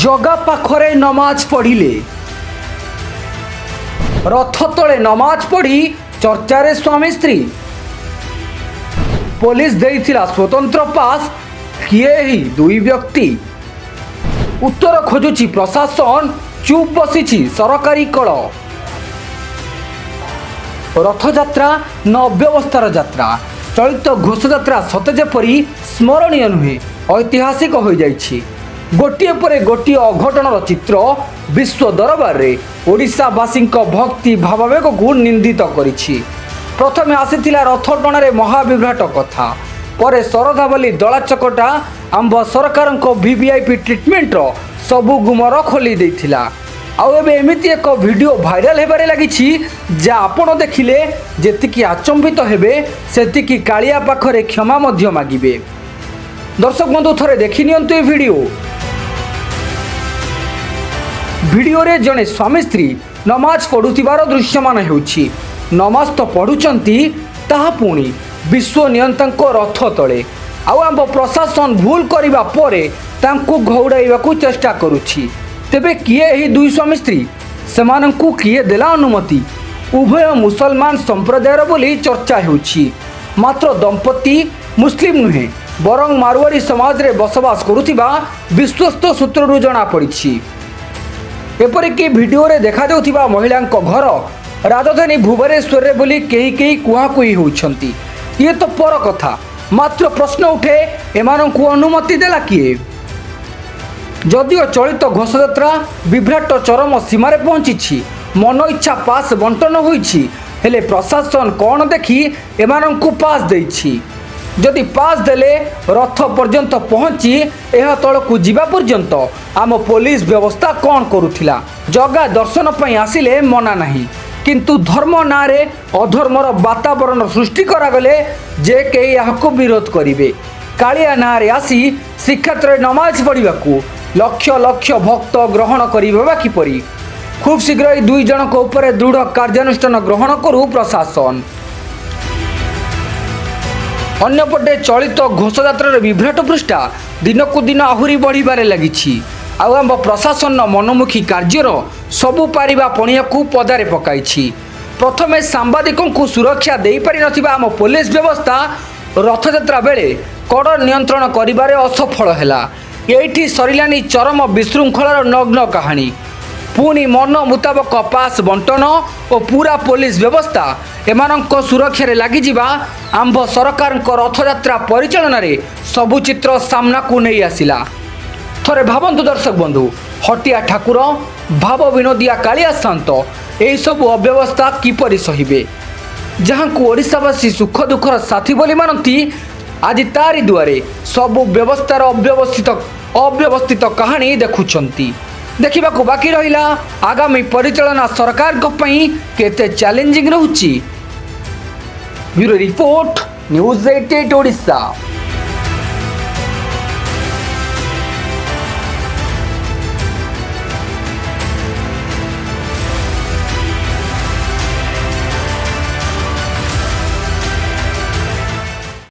जगा पाखरे नमाज पढ़िले रथ तले नमाज पढ़ी चर्चारे स्वामी स्त्री पुलिस देइथिला स्वतंत्र पास किए ही दुई व्यक्ति उत्तर खोजुची प्रशासन चुप बसी सरकारी कल रथयात्रा न अव्यवस्थार यात्रा चलित घोषयात्रा सते जेपरी स्मरणीय नुहे ऐतिहासिक हो जाइछि। गोटिए परे गोटिए अघटनर चित्र विश्व दरबार रे ओडिशावासी भक्ति भावावेग को निंदित करिछि। प्रथमे आसीथिला रथ टणारे महाविभ्राट कथा परे शरधावली दला चकटा आंब सरकार वीवीआईपी ट्रिटमेंट सबु गुमर खोली देइथिला। आउ एबे एमिति एक वीडियो भाइराल हेबारे लागिछि जे आपण देखिले जेतिकी आचंबित हेबे सेतिकी कालिया पाखरे क्षमा मध्य मागिबे। दर्शक बंधु थरे देखि नियंतु ए वीडियो रे जने स्वामी स्त्री नमाज पढ़ुथिबार दृश्यमान हेउछि। नमाज तो पढ़ुचंती ताहा पुणी विश्व नियंतांको रथ तले आउ आंब प्रशासन भूल करिबा परे तांको घौड़ाइबाकू चेष्टा करुछि। तेबे किए एही दुई स्वामी स्त्री सेमानंकू किए देला अनुमति? उभय मुसलमान संप्रदायर बोली चर्चा हेउछि। मात्र दंपति मुस्लिम नुहे बरं मारवाड़ी समाज रे बसवास करुथिबा विश्वस्त सूत्ररू जणा पड़िछि। एपरिकी वीडियो रे देखा जाउथिबा महिलांको घर राजधानी भुवनेश्वर रे बोली केही कुहाकुही होउछंती। ये तो पर कथा, मात्र प्रश्न उठे एमानंकू अनुमति देला किए? जदिओ चलित घोषयात्रा विभ्राट चरम सीमार पहुंची मन इच्छा पास बंटन होइछि, हेले प्रशासन कौन देखि एमानंकू पास देइछि? जदि पास देले रथ पर्यंत पहुंची यह तलकू जीवा पर्यंत आम पुलिस व्यवस्था कौन करुथिला? जगा दर्शन पई आसिले मना नहीं, किंतु धर्म नारे अधर्मर वातावरण सृष्टि करागले जे केही याहकू विरोध करिवे। कालिया नारे आसी श्रीक्षेत्र नमाज पढ़िबाकू लक्ष लक्ष भक्त ग्रहण करिबा किपरि? खूब शीघ्र ही दुई जनक उपरे दृढ़ कार्यानुष्ठान ग्रहण करू प्रशासन। अन्यपटे चलित घोषयात्रार विभ्राट पृष्ठा दिनकू दिन आहुरी बढ़िबारे लागिछि। आउ आम प्रशासन मनमुखी कार्यर सबु पारिबा पणियाकू पदारे पकाइछि। प्रथमे सांबादिकों सुरक्षा दे पारि नथिबा आम पुलिस व्यवस्था रथयात्रा बेले कड़ नियंत्रण करिबारे असफल हैला। एठी सरिलानी चरम विशृंखलार नग्न कहानी। पुणी मन मुताबक पास बंटन और पूरा पुलिस व्यवस्था एमानंक सुरक्षा रे लागि जिबा आंब सरकार रथयात्रा परिचालन रे सबु चित्र सामना को नहीं आसिला। थरे भावंतु दर्शक बंधु, हटिया ठाकुर भाव विनोदिया कालिया शांत एही सबु अव्यवस्था किपरि सहिबे? जहां को ओडिशावासी सुख दुखर साथी बोली मानती, आज तारी दुआरे सबु व्यवस्थार अव्यवस्थित कहानी देखुछंती। देखा बाकी रहिला आगामी परिचालना सरकार केते चैलेंजिंग रहुची। Bureau report news 88 Odisha.